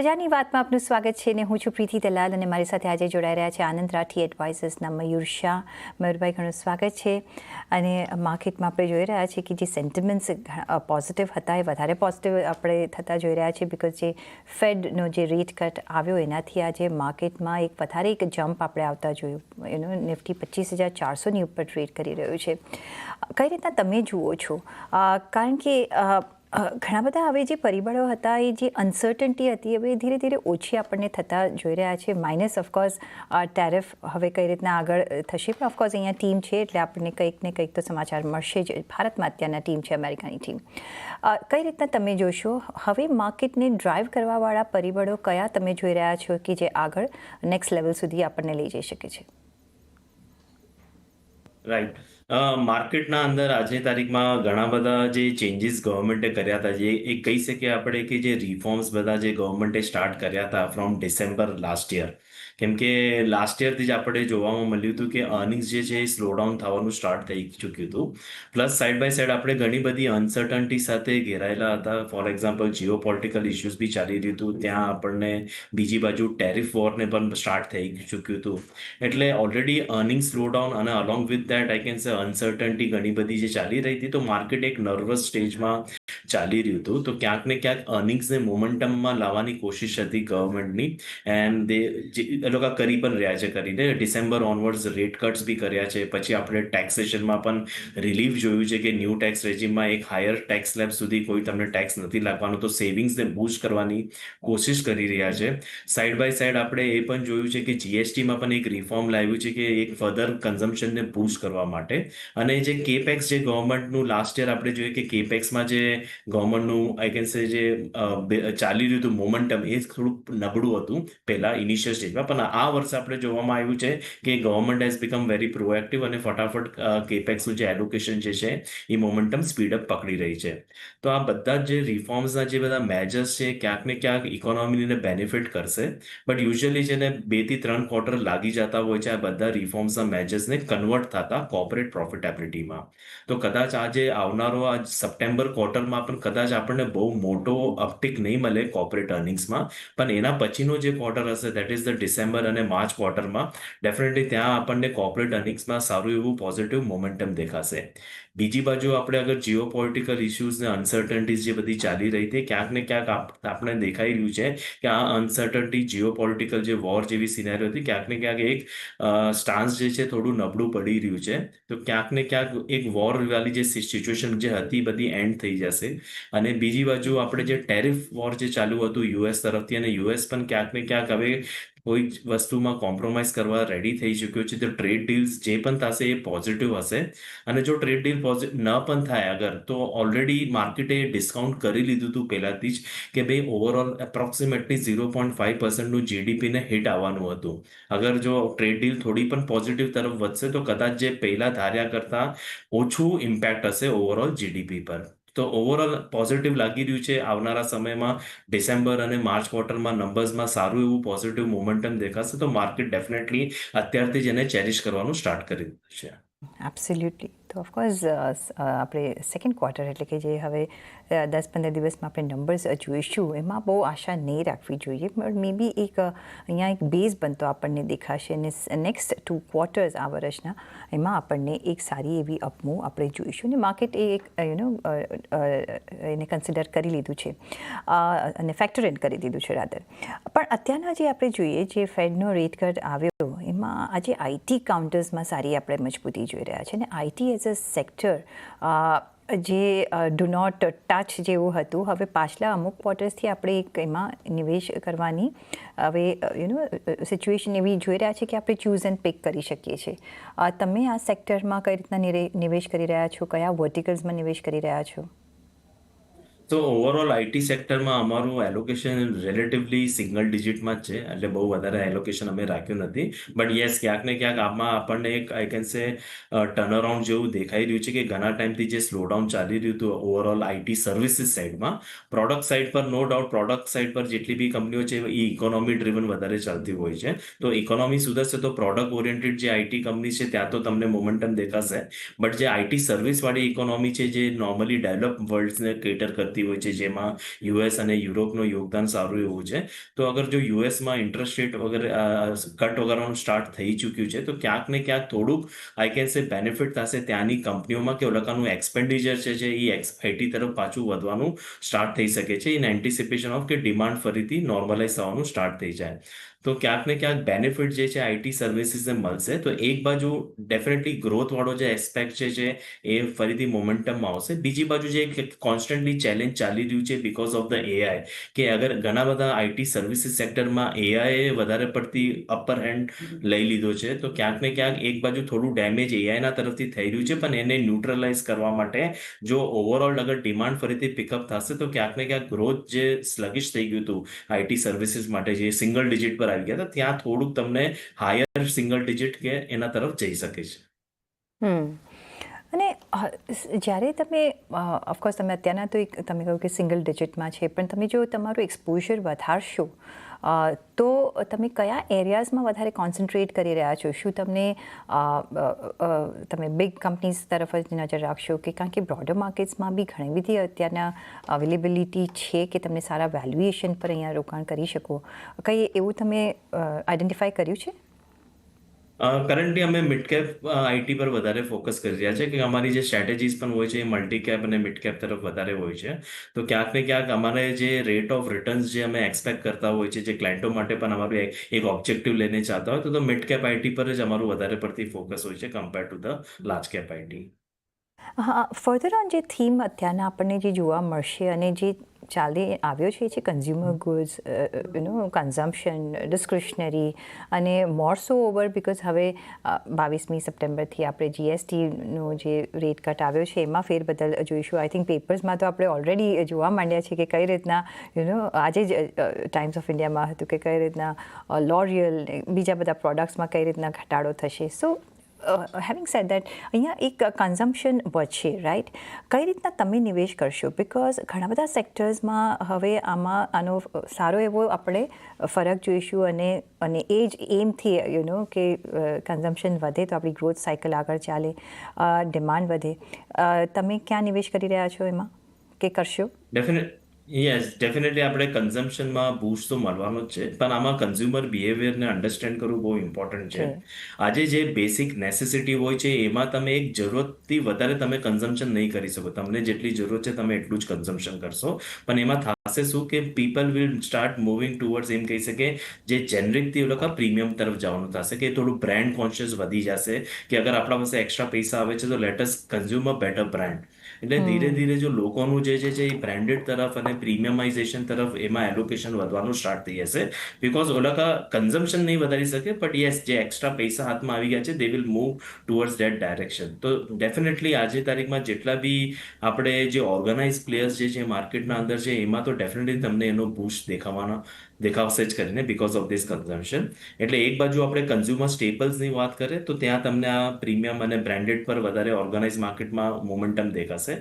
બજારની વાતમાં આપનું સ્વાગત છે ને હું છું પ્રીતિ દલાલ અને મારી સાથે આજે જોડાઈ રહ્યા છે આનંદ રાઠી એડવાઇઝર્સના મયુર શાહ. મયુરભાઈ, ઘણું સ્વાગત છે. અને માર્કેટમાં આપણે જોઈ રહ્યા છીએ કે જે સેન્ટિમેન્ટ્સ પોઝિટિવ હતા એ વધારે પોઝિટિવ આપણે થતા જોઈ રહ્યા છીએ, બિકોઝ જે ફેડનો જે રેટ કટ આવ્યો એનાથી આજે માર્કેટમાં વધારે એક જમ્પ આપણે આવતા જોયું. નિફ્ટી 25,400ની ઉપર ટ્રેડ કરી રહ્યું છે. કઈ રીતના તમે જુઓ છો? કારણ કે ઘણા બધા હવે જે પરિબળો હતા એ જે અનસર્ટન્ટી હતી હવે ધીરે ધીરે ઓછી આપણને થતા જોઈ રહ્યા છે. માઇનસ ઓફકોર્સ ટેરિફ હવે કઈ રીતના આગળ થશે, પણ ઓફકોર્સ અહીંયા ટીમ છે એટલે આપણને કંઈક ને કંઈક તો સમાચાર મળશે જ. ભારતમાં અત્યારના ટીમ છે, અમેરિકાની ટીમ. કઈ રીતના તમે જોશો હવે માર્કેટને ડ્રાઈવ કરવાવાળા પરિબળો કયા તમે જોઈ રહ્યા છો કે જે આગળ નેક્સ્ટ લેવલ સુધી આપણને લઈ જઈ શકે છે? રાઈટ. માર્કેટના અંદર આજની તારીખમાં ઘણા બધા જે ચેન્જીસ ગવર્મેન્ટે કર્યા હતા, જે એ કહી શકીએ આપણે કે જે રિફોર્મ્સ બધા જે ગવર્મેન્ટે સ્ટાર્ટ કર્યા હતા ફ્રોમ ડિસેમ્બર લાસ્ટ યર. કેમ કે લાસ્ટ યરથી જ આપણે જોવામાં મળ્યું હતું કે અર્નિંગ્સ જે છે એ સ્લો ડાઉન થવાનું સ્ટાર્ટ થઈ ચૂક્યું હતું. પ્લસ સાઇડ બાય સાઇડ આપણે ઘણી બધી અનસર્ટન્ટી સાથે ઘેરાયેલા હતા. For example geopolitical issues બી ચાલી રહ્યું હતું. ત્યાં આપણને બીજી બાજુ ટેરિફ વોરને પણ સ્ટાર્ટ થઈ ચૂક્યું હતું. એટલે ઓલરેડી અર્નિંગ સ્લો ડાઉન અને along with that I can say uncertainty ઘણી બધી જે ચાલી રહી હતી, તો માર્કેટ એક નર્વસ સ્ટેજમાં ચાલી રહ્યું હતું. તો ક્યાંક ને ક્યાંક અર્નિંગ્સને મોમેન્ટમમાં લાવવાની કોશિશ હતી ગવર્મેન્ટની, એન્ડ એ લોકો કરી પણ રહ્યા છે. કરીને ડિસેમ્બર ઓનવર્ડ્સ રેટ કટ્સ બી કર્યા છે. પછી આપણે ટેક્સેશનમાં પણ રિલીફ જોયું છે કે ન્યૂ ટેક્સ રેજીમમાં એક હાયર ટેક્સ સ્લેબ સુધી કોઈ તમને ટેક્સ નથી લાગવાનો, તો સેવિંગ્સને બૂસ્ટ કરવાની કોશિશ કરી રહ્યા છે. સાઇડ બાય સાઇડ આપણે એ પણ જોયું છે કે જીએસટીમાં પણ એક રિફોર્મ લાવ્યું છે કે એક ફર્ધર કન્ઝમ્પશનને બૂસ્ટ કરવા માટે. અને જે કેપેક્સ જે ગવર્મેન્ટનું લાસ્ટ યર આપણે જોઈએ કે કેપેક્સમાં જે ગવર્મેન્ટનું આઈ કેન સે જે ચાલી રહ્યું હતું મોમેન્ટમ, એ થોડુંક નબળું હતું પહેલા ઇનિશિયલ સ્ટેજમાં. પણ આ વર્ષે આપણે જોવામાં આવ્યું છે કે government has become very proactive અને ફટાફટ કેપેક્સનું જે એલોકેશન જે છે એ મોમેન્ટમ સ્પીડઅપ પકડી રહી છે. તો આ બધા જે રિફોર્મ્સના જે બધા મેજર્સ છે ક્યાંક ને ક્યાંક ઇકોનોમીને બેનિફિટ કરશે. બટ યુઝ્યુઅલી જેને 2 થી 3 ક્વાર્ટર લાગી જતા હોય છે આ બધા રિફોર્મ્સના મેજર્સને કન્વર્ટ થતા કોર્પોરેટ પ્રોફિટેબિલિટીમાં. તો કદાચ આજે આવનારો આ સપ્ટેમ્બર ક્વાર્ટરમાં પણ કદાચ આપણને બહુ મોટો અપટિક નહીં મળે કોર્પોરેટ અર્નિંગ્સમાં, પણ એના પછીનો જે ક્વાર્ટર હશે દેટ ઇઝ ધ ડિસેમ્બર અને માર્ચ ક્વાર્ટરમાં ડેફિનેટલી ત્યાં આપણને કોર્પોરેટ અર્નિંગ્સમાં સારું એવું પોઝિટિવ મોમેન્ટમ દેખાશે. બીજી બાજુ આપણે અગર જીઓ પોલિટિકલ ઇસ્યુઝ ને અનસર્ટન્ટીઝ જે બધી ચાલી રહી હતી, ક્યાંક ને ક્યાંક આપણે દેખાઈ રહ્યું છે કે આ અનસર્ટન્ટી જીઓ પોલિટિકલ જે વોર જેવી સિનેરિયો હતી, ક્યાંક ને ક્યાંક એક સ્ટાન્સ જે છે થોડું નબળું પડી રહ્યું છે. તો ક્યાંક ને ક્યાંક એક વોર વાળી જે સિચ્યુએશન જે હતી બધી એન્ડ થઈ જશે. અને બીજી બાજુ આપણે જે ટેરિફ વોર જે ચાલુ હતું યુએસ તરફથી, અને યુએસ પણ ક્યાંક ને ક્યાંક હવે કોઈ વસ્તુમાં કોમ્પ્રોમાઇઝ કરવા રેડી થઈ ચૂક્યો છે. તો ટ્રેડ ડીલ્સ જે પણ થશે એ પોઝિટિવ હશે. અને જો ટ્રેડ ડીલ ન પણ થાય અગર, તો ઓલરેડી માર્કેટે ડિસ્કાઉન્ટ કરી લીધું હતું પહેલાથી જ કે ભાઈ ઓવરઓલ એપ્રોક્સિમેટલી 0.5%નું જીડીપીને હિટ આવવાનું હતું. અગર જો ટ્રેડ ડીલ થોડી પણ પોઝિટિવ તરફ વધશે તો કદાચ જે પહેલા ધાર્યા કરતાં ઓછું ઇમ્પેક્ટ હશે ઓવરઓલ જીડીપી પર. તો ઓવરઓલ પોઝિટિવ લાગી રહ્યું છે. આવનારા સમયમાં ડિસેમ્બર અને માર્ચ ક્વાર્ટરમાં નંબર્સમાં સારું એવું પોઝિટિવ મોમેન્ટમ દેખાશે. તો માર્કેટ ડેફિનેટલી અત્યારથી જ એને ચેરિશ કરવાનું સ્ટાર્ટ કરી દીધું છે. એબ્સોલ્યુટલી. તો ઓફકોર્સ આપણે સેકન્ડ ક્વાર્ટર એટલે કે જે હવે 10-15 દિવસમાં આપણે નંબર્સ જોઈશું એમાં બહુ આશા નહીં રાખવી જોઈએ. પણ મે બી એક અહીંયા એક બેઝ બનતો આપણને દેખાશે અને નેક્સ્ટ 2 ક્વાર્ટર્સ આ વર્ષના એમાં આપણને એક સારી એવી અપમૂવ આપણે જોઈશું. અને માર્કેટ એ એક એને કન્સિડર કરી લીધું છે અને ફેક્ટર ઇન કરી દીધું છે રાધર. પણ અત્યારના જે આપણે જોઈએ જે ફેડનો રેટ કટ આવ્યો એમાં આજે આઈટી કાઉન્ટર્સમાં સારી આપણે મજબૂતી જોઈ રહ્યા છે. અને આઈટી એઝ અ સેક્ટર જે ડુ નોટ ટચ જેવું હતું, હવે પાછલા અમુક ક્વાર્ટર્સથી આપણે એક એમાં નિવેશ કરવાની હવે સિચ્યુએશન એવી જોઈ રહ્યા છે કે આપણે ચૂઝ એન્ડ પિક કરી શકીએ છીએ. તમે આ સેક્ટરમાં કઈ રીતના નિવેશ કરી રહ્યા છો? કયા વર્ટિકલ્સમાં નિવેશ કરી રહ્યા છો? તો ઓવરઓલ આઈટી સેક્ટરમાં અમારું એલોકેશન રિલેટિવલી સિંગલ ડિજિટમાં જ છે. એટલે બહુ વધારે એલોકેશન અમે રાખ્યું નથી. બટ યસ, ક્યાંક ને ક્યાંક આમાં આપણને એક આઈ કેન સે ટર્નઅરાઉન્ડ જેવું દેખાઈ રહ્યું છે કે ઘણા ટાઈમથી જે સ્લોડાઉન ચાલી રહ્યું હતું ઓવરઓલ આઈટી સર્વિસીસ સાઇડમાં, પ્રોડક્ટ સાઇડ પર નો ડાઉટ પ્રોડક્ટ સાઇડ પર જેટલી બી કંપનીઓ છે એ ઇકોનોમી ડ્રિવન વધારે ચાલતી હોય છે. તો ઇકોનોમી સુધરશે તો પ્રોડક્ટ ઓરિએન્ટેડ જે આઈટી કંપની છે ત્યાં તો તમને મોમેન્ટમ દેખાશે. બટ જે આઈટી સર્વિસવાળી ઇકોનોમી છે જે નોર્મલી ડેવલપ વર્લ્ડને કેટર કરતી કરતી હોય છે, જેમાં યુએસ અને યુરોપનું યોગદાન સારું એવું છે. તો અગર જો યુએસમાં ઇન્ટરેસ્ટ રેટ વગેરે કટ વગરનું સ્ટાર્ટ થઈ ચૂક્યું છે, તો ક્યાંક ને ક્યાંક થોડુંક આઈ કેન સે બેનિફિટ થશે ત્યાંની કંપનીઓમાં, કે ઓલકાનું એક્સપેન્ડિચર છે એ આઈટી તરફ પાછું વધવાનું સ્ટાર્ટ થઈ શકે છે, ઇન એન્ટિસિપેશન ઓફ કે ડિમાન્ડ ફરીથી નોર્મલાઇઝ થવાનું સ્ટાર્ટ થઈ જાય. તો ક્યાંક ને ક્યાંક બેનિફિટ જે છે આઈટી સર્વિસીસને મળશે. તો એક બાજુ ડેફિનેટલી ગ્રોથવાળો જે એસ્પેક્ટ છે એ ફરીથી મોમેન્ટમમાં આવશે. બીજી બાજુ જે કોન્સ્ટન્ટલી ચેલેન્જ ચાલી રહ્યું છે બીકોઝ ઓફ ધ એઆઈ, કે અગર ઘણા બધા આઈટી સર્વિસીસ સેક્ટરમાં એઆઈએ વધારે પડતી અપર હેન્ડ લઈ લીધો છે, તો ક્યાંક ને ક્યાંક એક બાજુ થોડું ડેમેજ એઆઈના તરફથી થઈ રહ્યું છે, પણ એને ન્યુટ્રલાઇઝ કરવા માટે જો ઓવરઓલ અગર ડિમાન્ડ ફરીથી પિકઅપ થશે, તો ક્યાંક ને ક્યાંક ગ્રોથ જે સ્લગિશ થઈ ગયું હતું આઈટી સર્વિસીસ માટે, જે સિંગલ ડિજિટ પર આવી ગયા હતા, ત્યાં થોડુંક તમને હાયર સિંગલ ડિજિટ કે એના તરફ જઈ શકે છે. અને જ્યારે તમે ઓફકોર્સ તમે અત્યારના તો તમે કહ્યું કે સિંગલ ડિજિટમાં છે, પણ તમે જો તમારું એક્સપોઝર વધારશો તો તમે કયા એરિયાઝમાં વધારે કોન્સન્ટ્રેટ કરી રહ્યા છો? શું તમે બિગ કંપનીઝ તરફ જ નજર રાખશો, કે કારણ કે બ્રોડર માર્કેટ્સમાં બી ઘણી બધી અત્યારના અવેલેબિલિટી છે કે તમને સારા વેલ્યુએશન પર અહીંયા રોકાણ કરી શકો? કંઈ એવું તમે આઈડેન્ટિફાઈ કર્યું છે? કરન્ટલી અમે મિડ કેપ આઈટી પર વધારે ફોકસ કરી રહ્યા છે, કે અમારી જે સ્ટ્રેટેજીસ પણ હોય છે એ મલ્ટી કેપ અને મિડ કેપ તરફ વધારે હોય છે. તો ક્યાંક ને ક્યાંક અમારે જે રેટ ઓફ રિટર્ન્સ જે અમે એક્સપેક્ટ કરતા હોય છે, જે ક્લાયન્ટો માટે પણ અમારું એક ઓબ્જેક્ટિવ લઈને ચાહતા હોય, તો મિડ કેપ આઈટી પર જ અમારું વધારે પડતી ફોકસ હોય છે compare to the large cap IT. હા, ફર્ધર ઓન જે થીમ અત્યારના આપણને જે જોવા મળશે અને જે ચાલી આવ્યો છે, જે કન્ઝ્યુમર ગુડ્સ, કન્ઝમ્પશન, ડિસ્ક્રિશનરી, અને મોર સો ઓવર બિકોઝ હવે 22મી સપ્ટેમ્બરથી આપણે જીએસટીનો જે રેટ કટ આવ્યો છે એમાં ફેરબદલ જોઈશું. આઈ થિંક પેપર્સમાં તો આપણે ઓલરેડી જોવા માંડ્યા છે કે કઈ રીતના આજે જ ટાઈમ્સ ઓફ ઇન્ડિયામાં હતું કે કઈ રીતના લોરિયલ બીજા બધા પ્રોડક્ટ્સમાં કઈ રીતના ઘટાડો થશે. સો હેવિંગ સેડ દેટ, અહીંયા એક કન્ઝમ્પશન વધશે, રાઈટ? કઈ રીતના તમે નિવેશ કરશો? બિકોઝ ઘણા બધા સેક્ટર્સમાં હવે આનો સારો એવો આપણે ફરક જોઈશું, અને એ જ એમથી કે કન્ઝમ્પશન વધે તો આપણી ગ્રોથ સાયકલ આગળ ચાલે, ડિમાન્ડ વધે. તમે ક્યાં નિવેશ કરી રહ્યા છો એમાં, કે કરશો? ડેફિનેટલી આપણે કન્ઝમ્પશનમાં બૂસ્ટ તો મળવાનો જ છે, પણ આમાં કન્ઝ્યુમર બિહેવિયરને અન્ડરસ્ટેન્ડ કરવું બહુ ઇમ્પોર્ટન્ટ છે. આજે જે બેસિક નેસેસિટી હોય છે એમાં તમે એક જરૂરતથી વધારે તમે કન્ઝમ્પશન નહીં કરી શકો. તમને જેટલી જરૂરત છે તમે એટલું જ કન્ઝમ્પશન કરશો, પણ એમાં થશે શું કે people will start moving towards, એમ કહી શકે જે જેનરિકથી લોકો પ્રીમિયમ તરફ જવાનું થશે, કે થોડું બ્રાન્ડ કોન્શિયસ વધી જશે, કે અગર આપણા પાસે એક્સ્ટ્રા પૈસા આવે છે તો let us consume a better brand. એટલે ધીરે ધીરે જો લોકોનું જે છે એ બ્રાન્ડેડ તરફ અને પ્રીમિયમાઇઝેશન તરફ એમાં એલોકેશન વધવાનું સ્ટાર્ટ થઈ જશે. બિકોઝ ઓલકા કન્ઝમ્પશન નહીં વધારી શકે, બટ યસ જે એક્સ્ટ્રા પૈસા હાથમાં આવી ગયા છે they will move towards that direction. તો ડેફિનેટલી આજે તારીખમાં જેટલા બી આપણે જે ઓર્ગેનાઇઝ પ્લેયર્સ જે છે માર્કેટના અંદર છે, એમાં તો ડેફિનેટલી તમને એનો બૂસ્ટ દેખાવશે જ કરીને બીકોઝ ઓફ ધીસ કન્ઝમ્પશન. એટલે એક બાજુ આપણે કન્ઝ્યુમર સ્ટેપલ્સની વાત કરીએ તો ત્યાં તમને આ પ્રીમિયમ અને બ્રાન્ડેડ પર વધારે ઓર્ગેનાઇઝ માર્કેટમાં મોમેન્ટમ દેખાશે.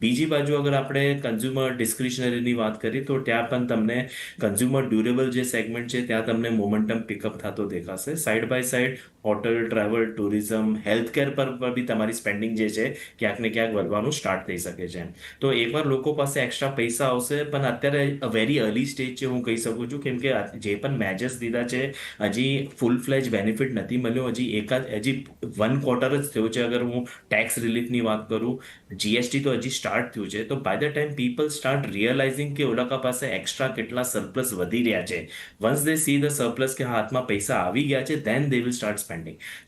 બીજી બાજુ અગર આપણે કન્ઝ્યુમર ડિસ્ક્રિશનરીની વાત કરીએ તો ત્યાં પણ તમને કન્ઝ્યુમર ડ્યુરેબલ જે સેગમેન્ટ છે ત્યાં તમને મોમેન્ટમ પિકઅપ થતો દેખાશે. Side by side hotel, travel, tourism, healthcare પર બી તમારી સ્પેન્ડિંગ જે છે ક્યાંક ને ક્યાંક વધવાનું સ્ટાર્ટ થઈ શકે છે. તો એકવાર લોકો પાસે એક્સ્ટ્રા પૈસા આવશે, પણ અત્યારે વેરી અર્લી સ્ટેજ છે હું કહી શકું છું, કેમ કે જે પણ મેજર્સ લીધા છે હજી ફૂલ ફ્લેજ બેનિફિટ નથી મળ્યો. હજી 1 ક્વાર્ટર જ થયો છે. અગર હું ટેક્સ રિલીફની વાત કરું, જીએસટી તો હજી સ્ટાર્ટ થયું છે. તો by the time people start realising કે ઓલકા પાસે એક્સ્ટ્રા કેટલા સરપ્લસ વધી રહ્યા છે, once they see the surplus કે હાથમાં પૈસા આવી ગયા છે, then they will start spending.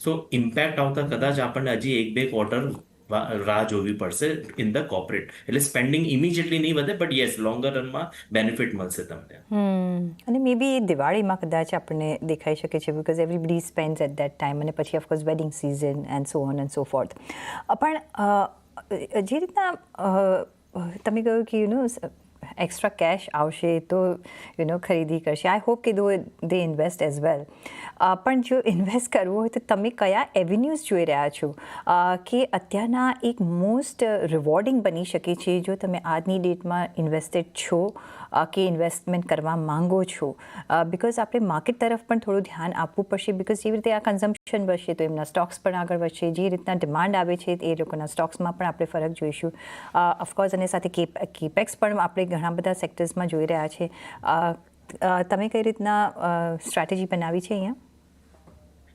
So impact આવતા કદાચ આપણને હજી 1-2 ક્વાર્ટર રાહ જોવી પડશે ઇન ધ કોર્પોરેટ. એટલે સ્પેન્ડિંગ ઇમિડિયેટલી નહીં વધે, બટ યસ લોંગર રનમાં બેનિફિટ મળશે તમને. અને મે બી દિવાળીમાં કદાચ આપણને દેખાઈ શકે છે, because everybody spends at that time, અને પછી of course wedding season and so on and so forth. પણ જે રીતના તમે કહ્યું કે એક્સ્ટ્રા કેશ આવશે તો ખરીદી કરશે. આઈ હોપ કે દે ઇન્વેસ્ટ એઝ વેલ. પણ જો ઇન્વેસ્ટ કરવું હોય તો તમે કયા એવન્યુઝ જોઈ રહ્યા છો કે અત્યારના એક મોસ્ટ રિવોર્ડિંગ બની શકે છે જો તમે આજની ડેટમાં ઇન્વેસ્ટેડ છો કે ઇન્વેસ્ટમેન્ટ કરવા માંગો છો? બિકોઝ આપણે માર્કેટ તરફ પણ થોડું ધ્યાન આપવું પડશે, બિકોઝ જેવી રીતે આ કન્ઝમ્પશન વધશે તો એમના સ્ટોક્સ પણ આગળ વધશે. જે રીતના ડિમાન્ડ આવે છે એ લોકોના સ્ટોક્સમાં પણ આપણે ફરક જોઈશું ઓફકોર્સ. અને સાથે કેપેક્સ પણ આપણે ઘણા બધા સેક્ટર્સમાં જોઈ રહ્યા છે. તમે કઈ રીતના સ્ટ્રેટેજી બનાવી છે અહીંયા?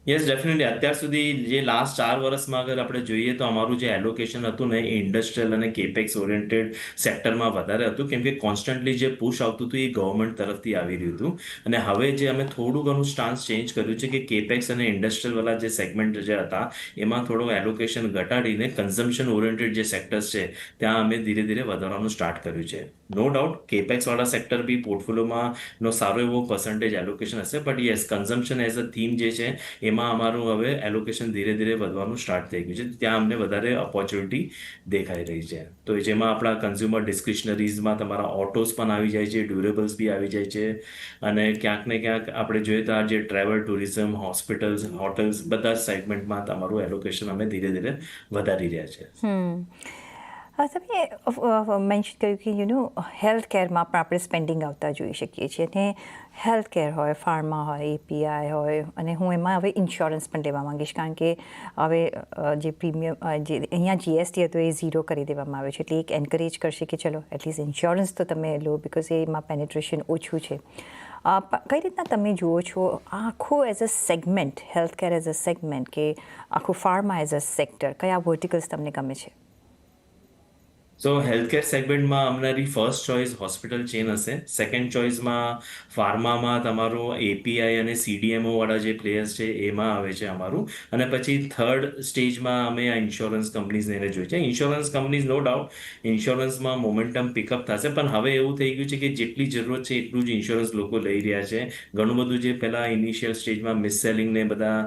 Yes, definitely. અત્યાર સુધી જે લાસ્ટ 4 વર્ષમાં અગર આપણે જોઈએ તો અમારું જે એલોકેશન હતું ને એ ઇન્ડસ્ટ્રીયલ અને કેપેક્સ ઓરિએન્ટેડ સેક્ટરમાં વધારે હતું, કેમ કે કોન્સ્ટન્ટલી જે પુશ આવતું હતું એ ગવર્મેન્ટ તરફથી આવી રહ્યું હતું. અને હવે જે અમે થોડું ઘણું સ્ટાન્સ ચેન્જ કર્યું છે કે કેપેક્સ અને ઇન્ડસ્ટ્રીયલવાળા જે સેગમેન્ટ જે હતા એમાં થોડું એલોકેશન ઘટાડીને કન્ઝમ્પશન ઓરિએન્ટેડ જે સેક્ટર્સ છે ત્યાં અમે ધીરે ધીરે વધારવાનું સ્ટાર્ટ કર્યું છે. નો ડાઉટ કેપેક્સવાળા સેક્ટર બી પોર્ટફોલિયોમાં નો સારો એવો પર્સન્ટેજ એલોકેશન હશે, but yes, consumption as a theme જે છે એમાં અમારું હવે એલોકેશન ધીરે ધીરે વધવાનું સ્ટાર્ટ થઈ ગયું છે. ત્યાં અમને વધારે ઓપોર્ચ્યુનિટી દેખાઈ રહી છે. તો જેમાં આપણા કન્ઝ્યુમર ડિસ્ક્રિશનરીઝમાં તમારા ઓટોસ પણ આવી જાય છે, ડ્યુરેબલ્સ બી આવી જાય છે, અને ક્યાંક ને ક્યાંક આપણે જોઈએ તો આ જે ટ્રાવેલ, ટુરિઝમ, હોસ્પિટલ્સ, હોટલ્સ બધા જ સેગમેન્ટમાં તમારું એલોકેશન અમે ધીરે ધીરે વધારી રહ્યા છે. તમે મેન્શન કર્યું કે હેલ્થ કેરમાં પણ આપણે સ્પેન્ડિંગ આવતા જોઈ શકીએ છીએ. અને હેલ્થ કેર હોય, ફાર્મા હોય, એપીઆઈ હોય, અને હું એમાં હવે ઇન્સ્યોરન્સ પણ લેવા માંગીશ, કારણ કે હવે જે પ્રીમિયમ જે અહીંયા જીએસટી હતો એ ઝીરો કરી દેવામાં આવ્યો છે. એટલે એક એન્કરેજ કરશે કે ચલો એટલીસ્ટ ઇન્સ્યોરન્સ તો તમે લો, બિકોઝ એમાં પેનેટ્રેશન ઓછું છે. કઈ રીતના તમે જુઓ છો આખું as a segment, health care as a segment, કે આખું ફાર્મા એઝ અ સેક્ટર, કયા વર્ટિકલ્સ તમને ગમે છે? સો હેલ્થકેર સેગમેન્ટમાં અમારી ફર્સ્ટ ચોઇસ હોસ્પિટલ ચેન હશે. સેકન્ડ ચોઇસમાં ફાર્મામાં તમારું એપીઆઈ અને સીડીએમઓ વાળા જે પ્લેયર્સ છે એમાં આવે છે અમારું. અને પછી થર્ડ સ્ટેજમાં અમે આ ઇન્સ્યોરન્સ કંપનીઝને જોઈએ છે. ઇન્સ્યોરન્સ કંપનીઝ નો ડાઉટ ઇન્સ્યોરન્સમાં મોમેન્ટમ પિકઅપ થશે, પણ હવે એવું થઈ ગયું છે કે જેટલી જરૂરત છે એટલું જ ઇન્સ્યોરન્સ લોકો લઈ રહ્યા છે. ઘણું બધું જે પહેલાં ઇનિશિયલ સ્ટેજમાં મિસ સેલિંગને બધા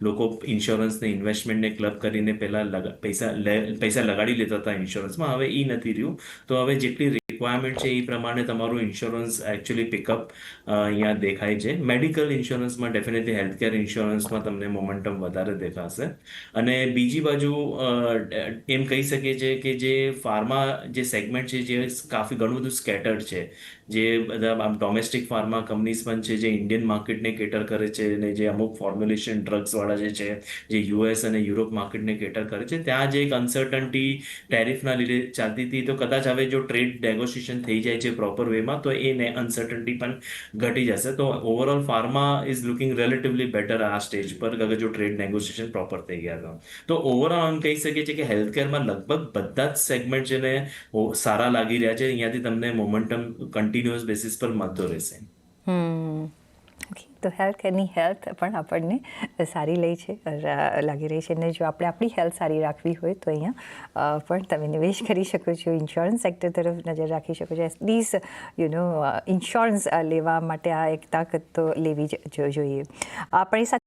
લોકો ઇન્સ્યોરન્સને ઇન્વેસ્ટમેન્ટને ક્લબ કરીને પહેલાં પૈસા લગાડી લેતા હતા ઇન્સ્યોરન્સમાં, હવે નથી રહ્યું. તો હવે જેટલી રિક્વાયરમેન્ટ છે એ પ્રમાણે તમારું ઇન્સ્યોરન્સ એકચ્યુઅલી પિકઅપ અહીંયા દેખાય છે. મેડિકલ ઇન્સ્યોરન્સમાં ડેફિનેટલી હેલ્થકેર ઇન્સ્યોરન્સમાં તમને મોમેન્ટમ વધારે દેખાશે. અને બીજી બાજુ એમ કહી શકીએ છીએ કે જે ફાર્મા જે સેગમેન્ટ છે જે કાફી ઘણું બધું સ્કેટર્ડ છે, જે બધા આમ ડોમેસ્ટિક ફાર્મા કંપનીઝ પણ છે જે ઇન્ડિયન માર્કેટને કેટર કરે છે, અને જે અમુક ફોર્મ્યુલેશન ડ્રગ્સવાળા જે છે જે યુએસ અને યુરોપ માર્કેટને કેટર કરે છે, ત્યાં જે એક અનસર્ટન્ટી ટેરિફના લીધે ચાલતી હતી, તો કદાચ હવે જો ટ્રેડ નેગોશિએશન થઈ જાય છે પ્રોપર વેમાં તો એ અનસર્ટન્ટી પણ ઘટી જશે. તો overall pharma is looking relatively better આ સ્ટેજ પર, અગર જો ટ્રેડ નેગોશિએશન પ્રોપર થઈ ગયા તો ઓવરઓલ આમ કહી શકીએ છીએ કે હેલ્થકેરમાં લગભગ બધા જ સેગમેન્ટ છે ને સારા લાગી રહ્યા છે. અહીંયાથી તમને મોમેન્ટમ કન્ટિન્યુઅસ બેસિસ પર મળતો રહેશે. ઓકે, તો હેલ્થ કેરની હેલ્થ પણ આપણને સારી લાગી રહી છે. અને જો આપણે આપણી હેલ્થ સારી રાખવી હોય તો અહીંયા પણ તમે નિવેશ કરી શકો છો, ઇન્સ્યોરન્સ સેક્ટર તરફ નજર રાખી શકો છો. એટલીસ્ટ ઇન્સ્યોરન્સ લેવા માટે આ એક તાકાત તો લેવી જ જોઈએ. આપણી સાથે